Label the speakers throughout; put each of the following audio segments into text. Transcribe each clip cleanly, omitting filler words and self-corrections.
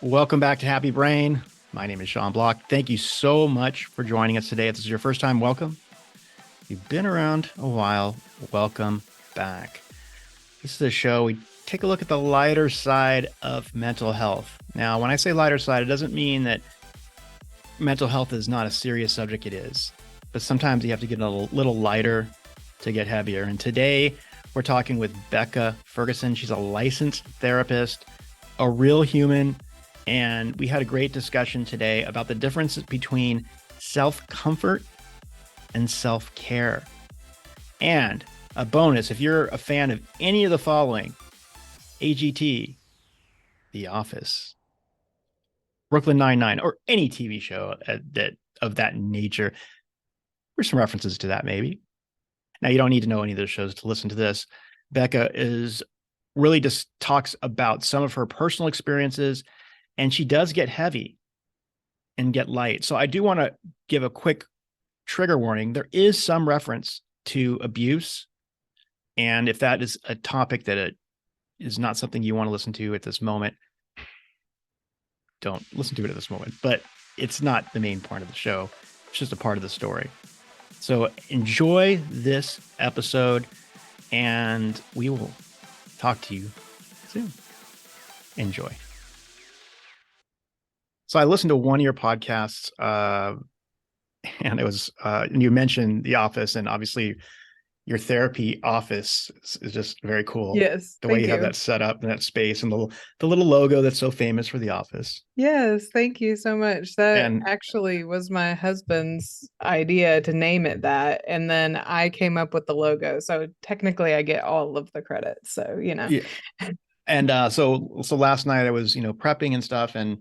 Speaker 1: Welcome back to Happy Brain. My name is Sean Block. Thank you so much for joining us today. If this is your first time, welcome. If you've been around a while, welcome back. This is a show we take a look at the lighter side of mental health. Now, when I say lighter side, it doesn't mean that mental health is not a serious subject. It is. But sometimes you have to get a little lighter to get heavier. And today we're talking with Becca Ferguson. She's a licensed therapist, a real human. And we had a great discussion today about the differences between self-comfort and self-care. And a bonus, if you're a fan of any of the following: AGT, The Office, Brooklyn Nine-Nine, or any TV show of that nature, there's some references to that maybe. Now, you don't need to know any of those shows to listen to this. Becca is really just talks about some of her personal experiences, and she does get heavy and get light. So I do want to give a quick trigger warning. There is some reference to abuse. And if that is a topic that it is not something you want to listen to at this moment, don't listen to it at this moment. But it's not the main part of the show. It's just a part of the story. So enjoy this episode, and we will talk to you soon. Enjoy. So I listened to one of your podcasts, and it was, and you mentioned The Office, and obviously your therapy office is just very cool.
Speaker 2: Yes,
Speaker 1: The way
Speaker 2: thank
Speaker 1: you have
Speaker 2: you.
Speaker 1: that set up and that space and the little logo that's so famous for The Office.
Speaker 2: Yes, thank you so much. That
Speaker 1: And
Speaker 2: actually was my husband's idea to name it that, and then I came up with the logo. So technically I get all of the credit. So.
Speaker 1: yeah, and so last night I was prepping and stuff, and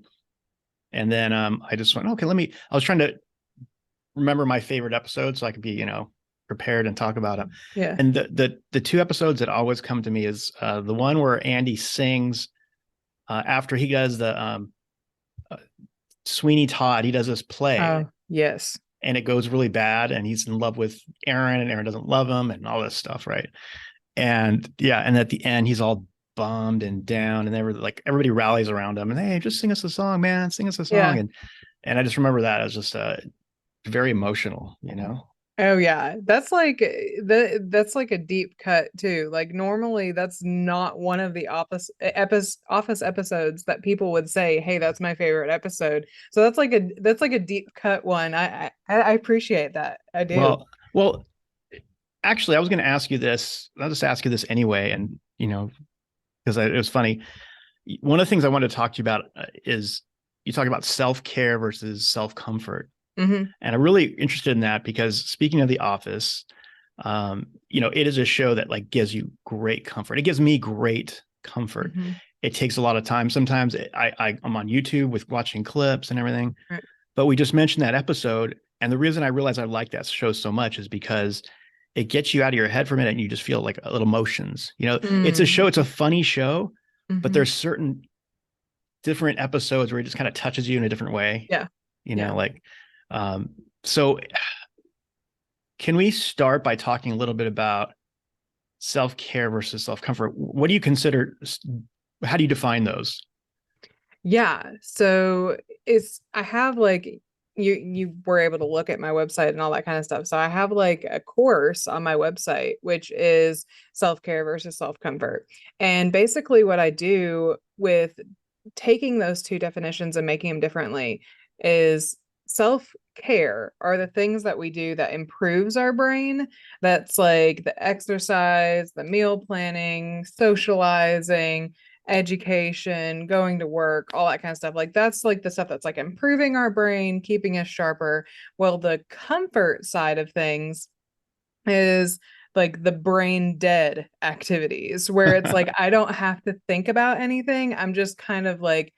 Speaker 1: then I just went, okay, I was trying to remember my favorite episodes so I could be prepared and talk about them.
Speaker 2: Yeah.
Speaker 1: And the two episodes that always come to me is the one where Andy sings after he does the uh, Sweeney Todd. He does this play,
Speaker 2: Oh, yes.
Speaker 1: and it goes really bad, and he's in love with Aaron, and Aaron doesn't love him, and all this stuff, right? And yeah, and at the end he's all bummed and down, and they were like, everybody rallies around him and, hey, just sing us a song, man, sing us a song.
Speaker 2: Yeah.
Speaker 1: And I just remember that as just very emotional.
Speaker 2: Oh yeah. That's like a deep cut too. Like normally that's not one of the office episodes that people would say, "Hey, that's my favorite episode." So that's like a deep cut one. I appreciate that. I do.
Speaker 1: Well, actually, I was going to ask you this. I'll just ask you this anyway, and because it was funny. One of the things I wanted to talk to you about is you talk about self-care versus self-comfort.
Speaker 2: Hmm.
Speaker 1: And I'm really interested in that because, speaking of The Office, it is a show that like gives you great comfort. It gives me great comfort.
Speaker 2: Hmm.
Speaker 1: It takes a lot of time. Sometimes I'm on YouTube with watching clips and everything.
Speaker 2: Right.
Speaker 1: But we just mentioned that episode, and the reason I realized I like that show so much is because it gets you out of your head for a minute, and you just feel like little emotions. It's a show.
Speaker 2: Mm.
Speaker 1: It's a funny show, but
Speaker 2: Hmm.
Speaker 1: there's certain different episodes where it just kind of touches you in a different way.
Speaker 2: Yeah. Yeah.
Speaker 1: Like, um, so can we start by talking a little bit about self-care versus self-comfort? What do you consider, how do you define those?
Speaker 2: Yeah. So I have like you were able to look at my website and all that kind of stuff. So I have like a course on my website which is self-care versus self-comfort. And basically what I do with taking those two definitions and making them differently is self-care are the things that we do that improves our brain. That's like the exercise, the meal planning, socializing, education, going to work, all that kind of stuff. Like that's like the stuff that's like improving our brain, keeping us sharper. Well, the comfort side of things is like the brain dead activities where it's like I don't have to think about anything. I'm just kind of like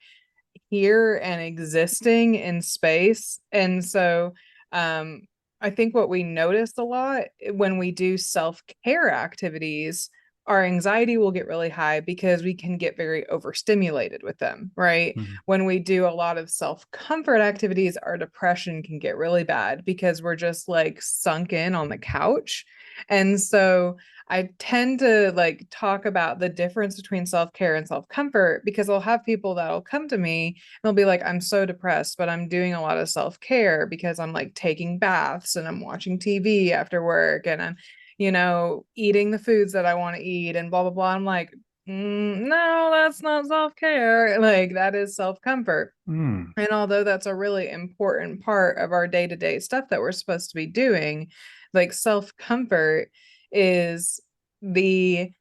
Speaker 2: here and existing in space. And so um I think what we notice a lot when we do self-care activities our anxiety will get really high because we can get very overstimulated with them, right?
Speaker 1: Mhm.
Speaker 2: When we do a lot of self-comfort activities, our depression can get really bad because we're just like sunk in on the couch. And so I tend to like talk about the difference between self-care and self-comfort because I'll have people that'll come to me and they'll be like, I'm so depressed, but I'm doing a lot of self-care because I'm like taking baths and I'm watching TV after work and I'm, eating the foods that I want to eat and blah, blah, blah. I'm like, no, that's not self-care. Like that is self-comfort.
Speaker 1: Mm.
Speaker 2: And although that's a really important part of our day-to-day stuff that we're supposed to be doing, like self-comfort is the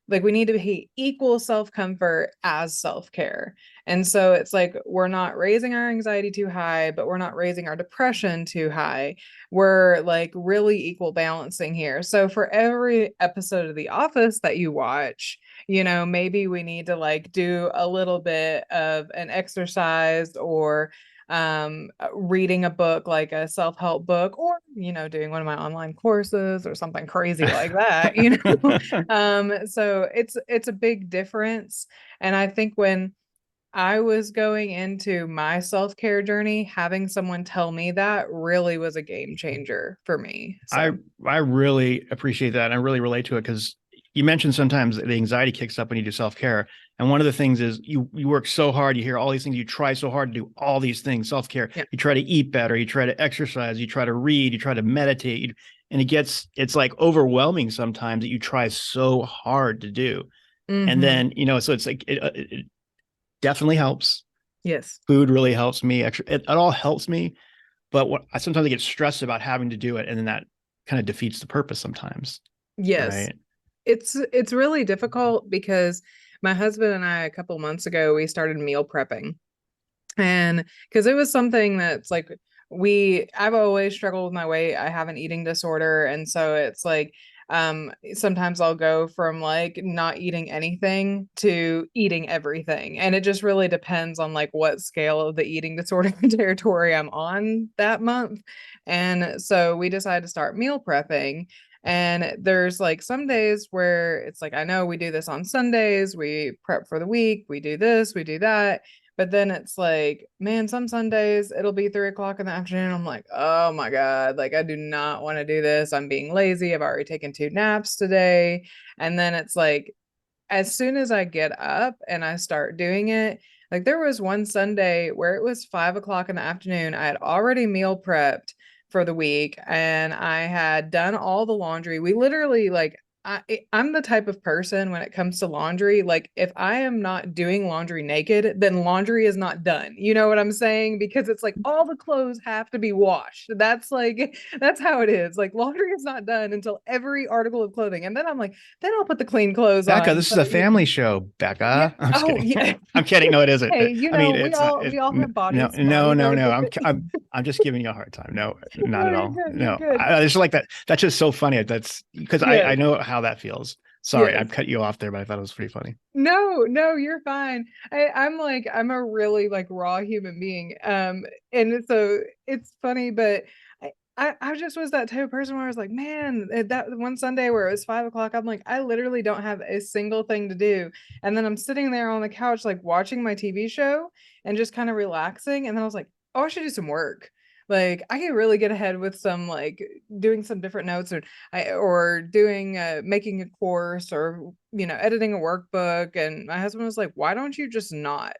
Speaker 2: like we need to be equal self-comfort as self-care. And so it's like we're not raising our anxiety too high, but we're not raising our depression too high. We're like really equal balancing here. So for every episode of The Office that you watch, maybe we need to like do a little bit of an exercise or reading a book like a self-help book or doing one of my online courses or something crazy like that. So it's a big difference. And I think when I was going into my self-care journey, having someone tell me that really was a game changer for me.
Speaker 1: I
Speaker 2: So
Speaker 1: I really appreciate that. And I really relate to it because you mentioned sometimes the anxiety kicks up when you do self-care. And one of the things is you work so hard, you hear all these things, you try so hard to do all these things, self-care.
Speaker 2: yeah.
Speaker 1: You try to eat better, you try to exercise, you try to read, you try to meditate, and it's like overwhelming sometimes that you try so hard to do. And
Speaker 2: Mm-hmm.
Speaker 1: then, so it's like it definitely helps.
Speaker 2: Yes.
Speaker 1: Food really helps me. It all helps me. But what I sometimes I get stressed about having to do it, and then that kind of defeats the purpose sometimes,
Speaker 2: Yes.
Speaker 1: right?
Speaker 2: It's really difficult because my husband and I a couple months ago we started meal prepping. And because it was something that's like I've always struggled with my weight. I have an eating disorder. And so it's like sometimes I'll go from like not eating anything to eating everything. And it just really depends on like what scale of the eating disorder territory I'm on that month. And so we decided to start meal prepping. And there's like some days where it's like, I know we do this on Sundays, we prep for the week, we do this, we do that. But then it's like, man, some Sundays it'll be 3 o'clock in the afternoon. I'm like, oh my God, like I do not want to do this. I'm being lazy. I've already taken 2 naps today. And then it's like, as soon as I get up and I start doing it, like there was one Sunday where it was 5 o'clock in the afternoon. I had already meal prepped for the week and I had done all the laundry. We literally like I'm the type of person when it comes to laundry, like if I am not doing laundry naked, then laundry is not done. You know what I'm saying? Because it's like all the clothes have to be washed. That's how it is. Like laundry is not done until every article of clothing. And then I'm like, then I'll put the clean clothes
Speaker 1: Becca,
Speaker 2: on.
Speaker 1: this
Speaker 2: So,
Speaker 1: is a family show,
Speaker 2: yeah.
Speaker 1: Becca. I'm just
Speaker 2: Oh,
Speaker 1: kidding.
Speaker 2: yeah.
Speaker 1: I'm kidding. No, it isn't.
Speaker 2: Hey,
Speaker 1: I mean,
Speaker 2: we
Speaker 1: it's not.
Speaker 2: all we all have
Speaker 1: No,
Speaker 2: bodies.
Speaker 1: no,
Speaker 2: Bodies
Speaker 1: no,
Speaker 2: are
Speaker 1: no.
Speaker 2: different.
Speaker 1: I'm just giving you a hard time. No, not
Speaker 2: No,
Speaker 1: at
Speaker 2: you're
Speaker 1: all.
Speaker 2: good. You're
Speaker 1: No,
Speaker 2: good.
Speaker 1: I just like that. That's just so funny. That's because I
Speaker 2: Yes.
Speaker 1: know how that feels. Sorry, I
Speaker 2: Yes.
Speaker 1: cut you off there, but I thought it was pretty funny.
Speaker 2: No, no, you're fine. I'm like, I'm a really like raw human being. And so it's funny, but I just was that type of person where I was like, man, that one Sunday where it was 5 o'clock, I'm like, I literally don't have a single thing to do. And then I'm sitting there on the couch, like watching my TV show and just kind of relaxing. And then I was like, oh, I should do some work. Like I could really get ahead with some like doing some different notes or doing making a course or editing a workbook. And my husband was like, why don't you just not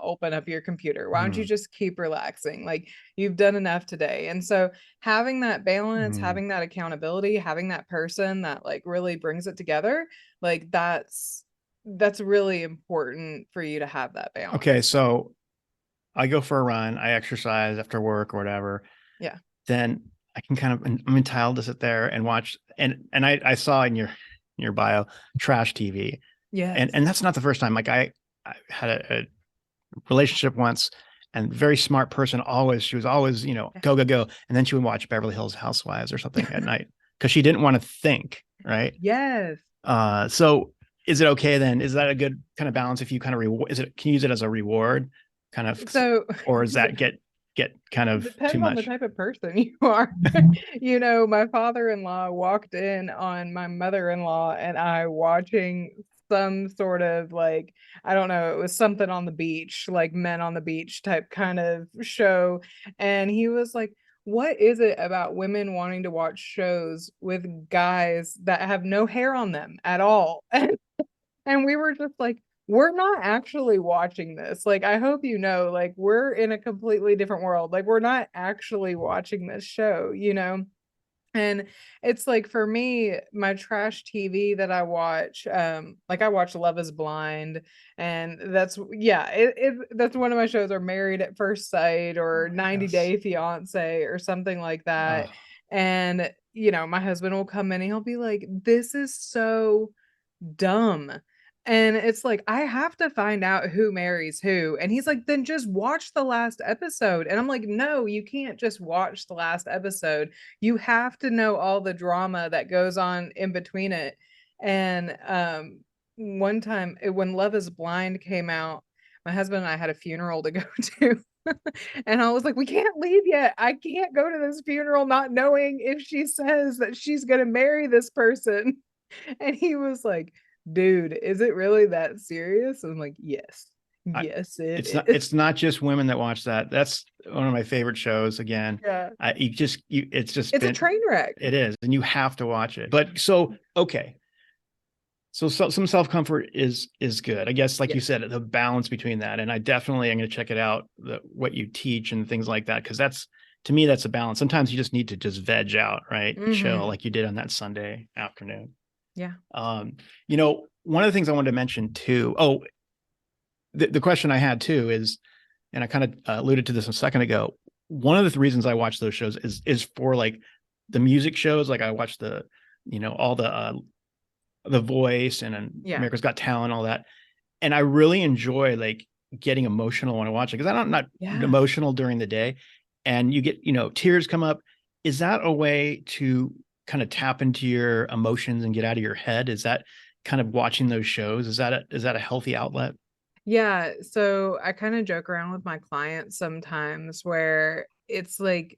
Speaker 2: open up your computer? Why don't you
Speaker 1: Mm,
Speaker 2: just keep relaxing? Like you've done enough today. And so having that balance,
Speaker 1: mm.
Speaker 2: having that accountability, having that person that like really brings it together, like that's really important for you to have that
Speaker 1: Okay,
Speaker 2: balance.
Speaker 1: so I go for a run. I exercise after work or whatever.
Speaker 2: Yeah.
Speaker 1: Then I can kind of I'm entitled to sit there and watch and I saw in your bio trash TV. And
Speaker 2: Yes.
Speaker 1: and that's not the first time. Like I had a relationship once and very smart person always she was always, go go go and then she would watch Beverly Hills Housewives or something at night because she didn't want to think, right?
Speaker 2: Yes.
Speaker 1: So is it okay then? Is that a good kind of balance if you kind of reward is it can you use it as a reward kind of
Speaker 2: So
Speaker 1: or does that get get kind of too
Speaker 2: Depends on the
Speaker 1: much?
Speaker 2: type of person you are. You know, my father-in-law walked in on my mother-in-law and I watching some sort of like, I don't know, it was something on the beach, like Men on the Beach type kind of show. And he was like, what is it about women wanting to watch shows with guys that have no hair on them at all? And we were just like, we're not actually watching this. Like, I hope you know, like, we're in a completely different world. Like, we're not actually watching this show, you know? And it's like for me, my trash TV that I watch, like I watch Love is Blind, and that's yeah, that's one of my shows, or Married at First Sight, or
Speaker 1: Oh,
Speaker 2: 90
Speaker 1: yes.
Speaker 2: Day Fiance, or something like that.
Speaker 1: Oh,
Speaker 2: And you know, my husband will come in and he'll be like, "This is so dumb." And it's like, I have to find out who marries who. And he's like, then just watch the last episode. And I'm like, no, you can't just watch the last episode. You have to know all the drama that goes on in between it. And one time when Love is Blind came out, my husband and I had a funeral to go to. And I was like, we can't leave yet. I can't go to this funeral not knowing if she says that she's going to marry this person. And he was like, dude, is it really that serious? I'm like, yes,
Speaker 1: I,
Speaker 2: yes, it
Speaker 1: it's not.
Speaker 2: is.
Speaker 1: It's not just women that watch that. That's one of my favorite shows. Again,
Speaker 2: Yeah.
Speaker 1: it's just
Speaker 2: It's a
Speaker 1: been.
Speaker 2: train wreck.
Speaker 1: It is, and you have to watch it. But so okay, so some self comfort is good, I guess. Like
Speaker 2: Yeah.
Speaker 1: you said, the balance between that, and I definitely am going to check it out. What you teach and things like that, because that's to me that's a balance. Sometimes you just need to just veg out, right? Chill,
Speaker 2: Mm-hmm.
Speaker 1: like you did on that Sunday afternoon.
Speaker 2: Yeah.
Speaker 1: Um, one of the things I wanted to mention too. Oh, the question I had too is, and I kind of alluded to this a second ago. One of the reasons I watch those shows is for like the music shows. Like I watch all the Voice and
Speaker 2: Yeah.
Speaker 1: America's Got Talent, all that, and I really enjoy like getting emotional when I watch it because I'm not
Speaker 2: Yeah.
Speaker 1: emotional during the day, and you get tears come up. Is that a way to kind of tap into your emotions and get out of your head? Is that kind of watching those shows? Is that a healthy outlet?
Speaker 2: Yeah, so I kind of joke around with my clients sometimes where it's like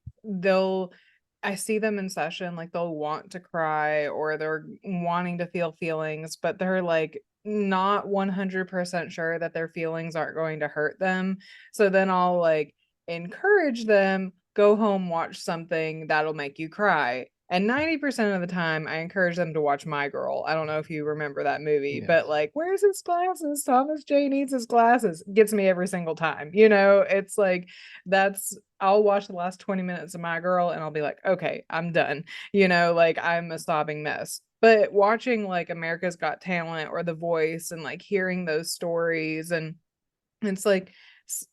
Speaker 2: I see them in session, like they'll want to cry or they're wanting to feel feelings, but they're like not 100% sure that their feelings aren't going to hurt them. So then I'll like encourage them, go home, watch something that'll make you cry. And 90% of the time, I encourage them to watch My Girl. I don't know if you remember that movie, but
Speaker 1: Yes.
Speaker 2: like, where's his glasses? Thomas J needs his glasses. Gets me every single time. You know, it's like, I'll watch the last 20 minutes of My Girl and I'll be like, okay, I'm done. You know, like, I'm a sobbing mess. But watching like America's Got Talent or The Voice and like hearing those stories, and it's like,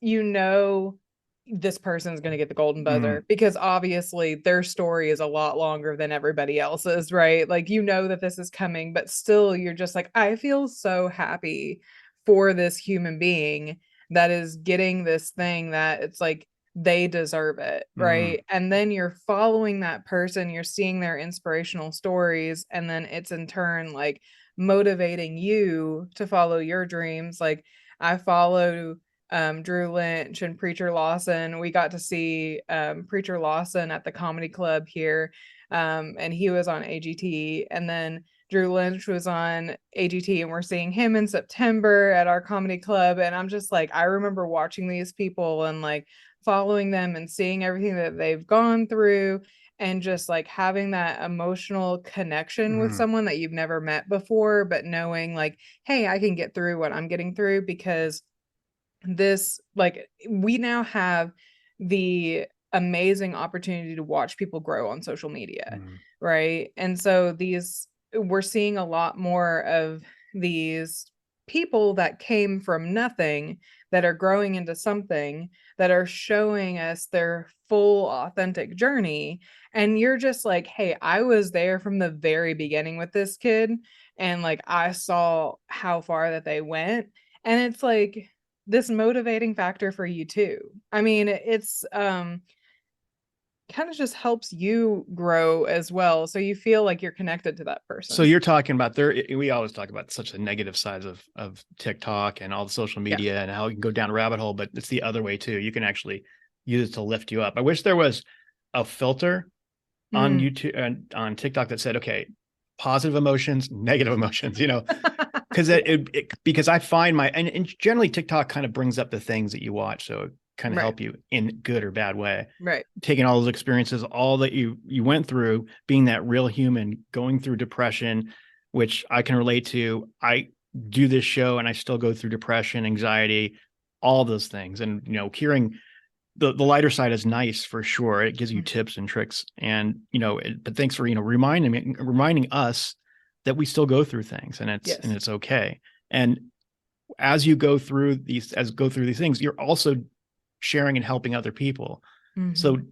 Speaker 2: you know, this person's going to get the golden
Speaker 1: Mm,
Speaker 2: buzzer because obviously their story is a lot longer than everybody else's, right? Like, you know that this is coming, but still you're just like, I feel so happy for this human being that is getting this thing that it's like they deserve it,
Speaker 1: mm,
Speaker 2: right? And then you're following that person, you're seeing their inspirational stories, and then it's in turn like motivating you to follow your dreams. Like, I follow Drew Lynch and Preacher Lawson. We got to see Preacher Lawson at the comedy club here, and he was on AGT. And then Drew Lynch was on AGT, and we're seeing him in September at our comedy club. And I'm just like, I remember watching these people and like following them and seeing everything that they've gone through, and just like having that emotional connection with
Speaker 1: mm,
Speaker 2: someone that you've never met before, but knowing like, hey, I can get through what I'm getting through because this like we now have the amazing opportunity to watch people grow on social media,
Speaker 1: mm,
Speaker 2: right? And so these we're seeing a lot more of these people that came from nothing, that are growing into something, that are showing us their full authentic journey. And you're just like, hey, I was there from the very beginning with this kid, and like I saw how far that they went. And it's like this motivating factor for you too. I mean, it's kind of just helps you grow as well. So you feel like you're connected to that
Speaker 1: So
Speaker 2: person.
Speaker 1: you're talking about we always talk about such the negative sides of TikTok and all the social
Speaker 2: Yeah.
Speaker 1: media and how you can go down a rabbit hole, but it's the other way too. You can actually use to lift you up. I wish there was a filter on
Speaker 2: Mm.
Speaker 1: YouTube and on TikTok that said, okay, positive emotions, negative emotions, because because I find and generally TikTok kind of brings up the things that you watch, so it kind of
Speaker 2: Right.
Speaker 1: help you in good or bad way.
Speaker 2: Right.
Speaker 1: Taking all those experiences, all that you went through, being that real human, going through depression, which I can relate to. I do this show and I still go through depression, anxiety, all those things, and hearing the lighter side is nice for sure. It gives you tips and tricks, and but thanks for reminding us that we still go through things, and
Speaker 2: Yes.
Speaker 1: it's okay. And as you go through these things, you're also sharing and helping other people. So
Speaker 2: Mm-hmm.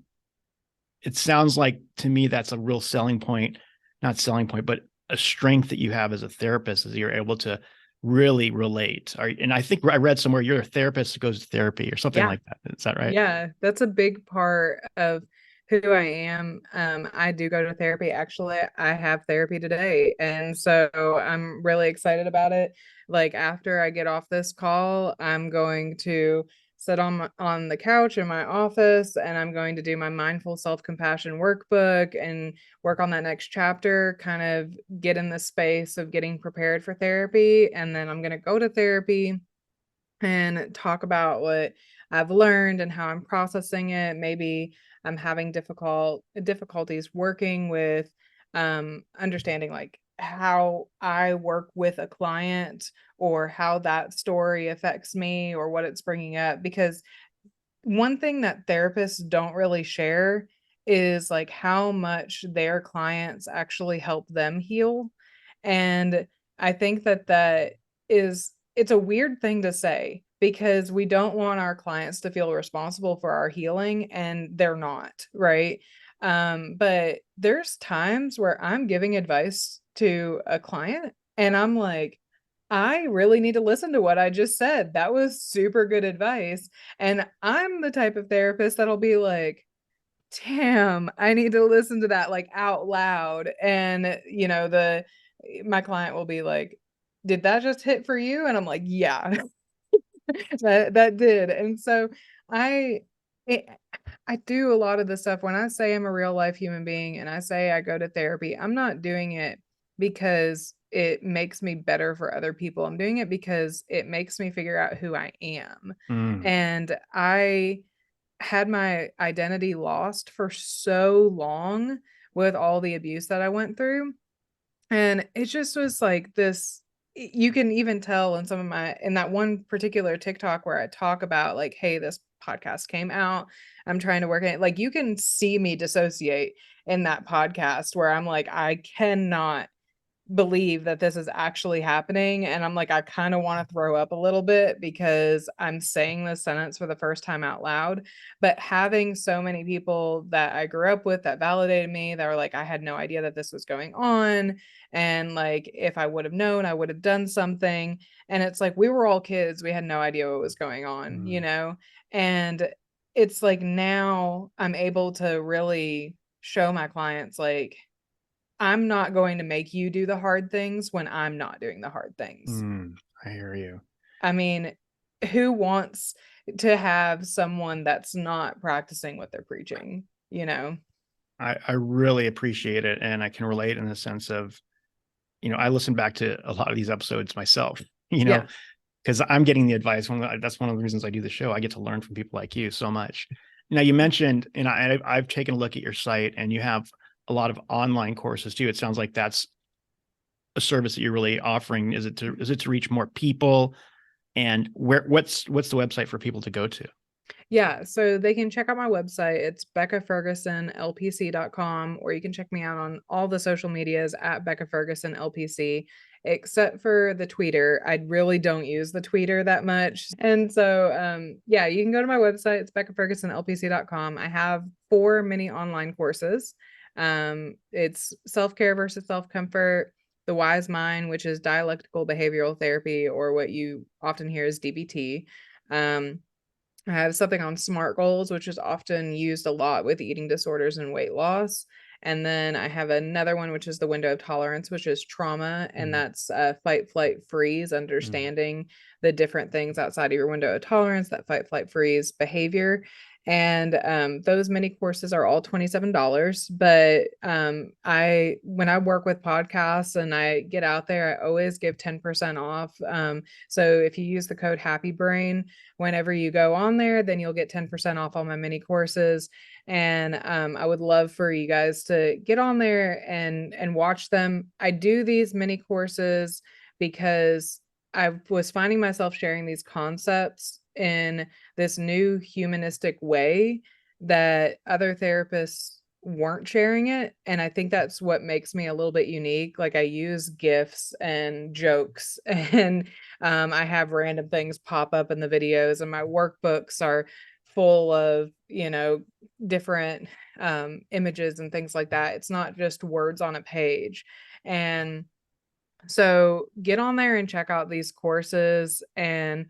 Speaker 1: it sounds like to me that's a real selling point, not selling point, but a strength that you have as a therapist is you're able to really relate. And I think I read somewhere you're a therapist who goes to therapy or something
Speaker 2: Yeah.
Speaker 1: like that. Is that right?
Speaker 2: Yeah, that's a big part of who I am. I do go to therapy. Actually, I have therapy today. And so I'm really excited about it. Like after I get off this call, I'm going to sit on the couch in my office and I'm going to do my mindful self-compassion workbook and work on that next chapter, kind of get in the space of getting prepared for therapy. And then I'm going to go to therapy and talk about what I've learned and how I'm processing it. Maybe I'm having difficulties working with understanding like how I work with a client or how that story affects me or what it's bringing up, because one thing that therapists don't really share is like how much their clients actually help them heal. And I think that it's a weird thing to say because we don't want our clients to feel responsible for our healing and they're not, right? But there's times where I'm giving advice to a client and I'm like, I really need to listen to what I just said. That was super good advice. And I'm the type of therapist that'll be like, damn, I need to listen to that like out loud. And the my client will be like, did that just hit for you? And I'm like, yeah, that did. And so I it, I do a lot of the stuff. When I say I'm a real life human being and I say I go to therapy, I'm not doing it because it makes me better for other people. I'm doing it because it makes me figure out who I am.
Speaker 1: Mm,
Speaker 2: And I had my identity lost for so long with all the abuse that I went through. And it just was like this. You can even tell in some of in that one particular TikTok where I talk about like, hey, this podcast came out. I'm trying to work in it. Like you can see me dissociate in that podcast where I'm like, I cannot believe that this is actually happening. And I'm like, I kind of want to throw up a little bit because I'm saying this sentence for the first time out loud. But having so many people that I grew up with that validated me, that were like, I had no idea that this was going on. And like, if I would have known, I would have done something. And it's like, we were all kids. We had no idea what was going on,
Speaker 1: mm,
Speaker 2: And it's like now I'm able to really show my clients, like, I'm not going to make you do the hard things when I'm not doing the hard things.
Speaker 1: mm. I hear you.
Speaker 2: I mean, who wants to have someone that's not practicing what they're preaching, you know?
Speaker 1: I really appreciate it, and I can relate in the sense of, I listen back to a lot of these episodes myself, you know,
Speaker 2: Yeah.
Speaker 1: because I'm getting the advice. That's one of the reasons I do the show. I get to learn from people like you so much. Now, you mentioned, and I've taken a look at your site, and you have a lot of online courses too. It sounds like that's a service that you're really offering. Is it to reach more people? And what's the website for people to go to?
Speaker 2: Yeah, so they can check out my website. It's beccafergusonlpc.com, or you can check me out on all the social medias at Becca Ferguson LPC, except for the Twitter. I really don't use the Twitter that much. And so yeah, you can go to my website. It's beccafergusonlpc.com. I have 4 mini online courses. It's self-care versus self-comfort, the wise mind, which is dialectical behavioral therapy, or what you often hear as DBT. I have something on SMART goals, which is often used a lot with eating disorders and weight loss. And then I have another one, which is the window of tolerance, which is trauma. And
Speaker 1: Mm,
Speaker 2: that's fight, flight, freeze,
Speaker 1: mm,
Speaker 2: understanding the different things outside of your window of tolerance, that fight, flight, freeze behavior. And those mini courses are all $27. But when I work with podcasts and I get out there, I always give 10% off. So if you use the code Happy Brain, whenever you go on there, then you'll get 10% off all my mini courses. And I would love for you guys to get on there and watch them. I do these mini courses because I was finding myself sharing these concepts in this new humanistic way that other therapists weren't sharing it. And I think that's what makes me a little bit unique. Like I use gifs and jokes and I have random things pop up in the videos, and my workbooks are full of, different images and things like that. It's not just words on a page. And so get on there and check out these courses and,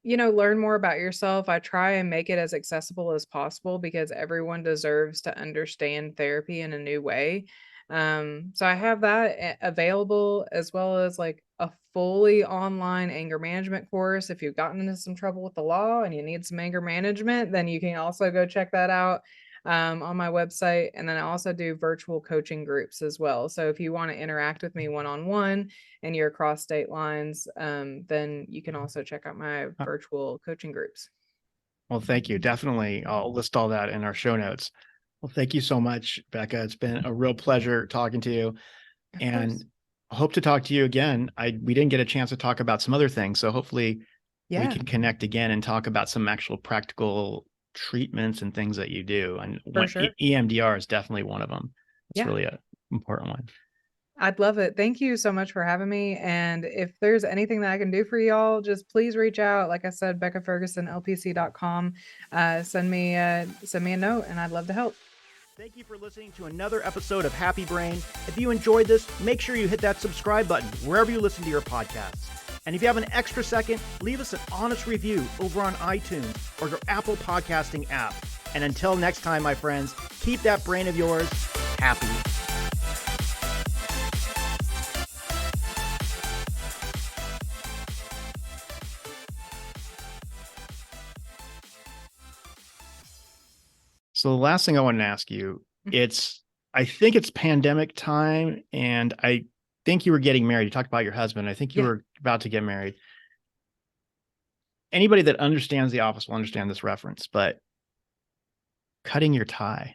Speaker 2: learn more about yourself. I try and make it as accessible as possible because everyone deserves to understand therapy in a new way. So I have that available, as well as like a fully online anger management course. If you've gotten into some trouble with the law and you need some anger management, then you can also go check that out on my website. And then I also do virtual coaching groups as well. So if you want to interact with me one-on-one and you're across state lines, then you can also check out my virtual coaching groups.
Speaker 1: Well, thank you. Definitely. I'll list all that in our show notes. Well, thank you so much, Becca. It's been a real pleasure talking to you, and hope to talk to you again. We didn't get a chance to talk about some other things, so hopefully we can connect again and talk about some actual practical treatments and things that you do. And EMDR is definitely one of them. It's really an important one.
Speaker 2: I'd love it. Thank you so much for having me. And if there's anything that I can do for y'all, just please reach out. Like I said, Becca Ferguson, LPC.com. Send me a note and I'd love to help.
Speaker 1: Thank you for listening to another episode of Happy Brain. If you enjoyed this, make sure you hit that subscribe button wherever you listen to your podcasts. And if you have an extra second, leave us an honest review over on iTunes or your Apple podcasting app. And until next time, my friends, keep that brain of yours happy. So the last thing I want to ask you, I think it's pandemic time, and I think you were getting married. You talked about your husband. I think you were about to get married. Anybody that understands The Office will understand this reference, but cutting your tie.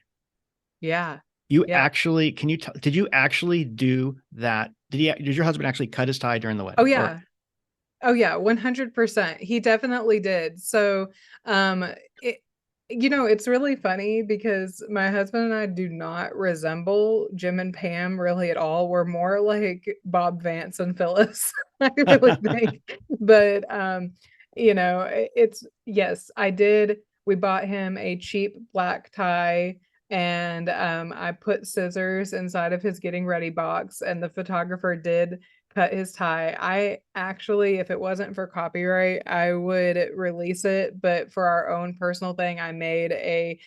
Speaker 2: Yeah.
Speaker 1: Actually, did you actually do that? Did your husband actually cut his tie during the wedding?
Speaker 2: Oh yeah. Oh yeah, 100%. He definitely did. So, it's really funny because my husband and I do not resemble Jim and Pam really at all. We're more like Bob Vance and Phyllis, I really think. But, yes, I did. We bought him a cheap black tie, and I put scissors inside of his getting ready box, and the photographer did cut his tie. I actually, if it wasn't for copyright, I would release it. But for our own personal thing, I made a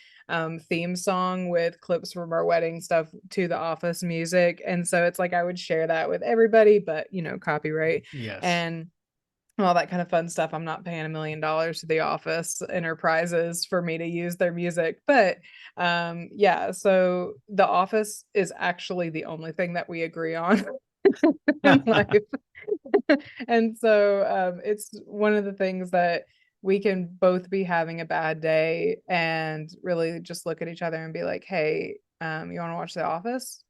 Speaker 2: theme song with clips from our wedding stuff to The Office music. And so it's like I would share that with everybody, but copyright.
Speaker 1: Yes.
Speaker 2: And all that kind of fun stuff. I'm not paying $1 million to The Office Enterprises for me to use their music. But so The Office is actually the only thing that we agree on in life. And so it's one of the things that we can both be having a bad day and really just look at each other and be like, hey, you want to watch The Office?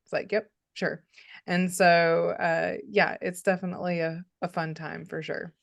Speaker 2: It's like, yep, sure. And so it's definitely a fun time for sure.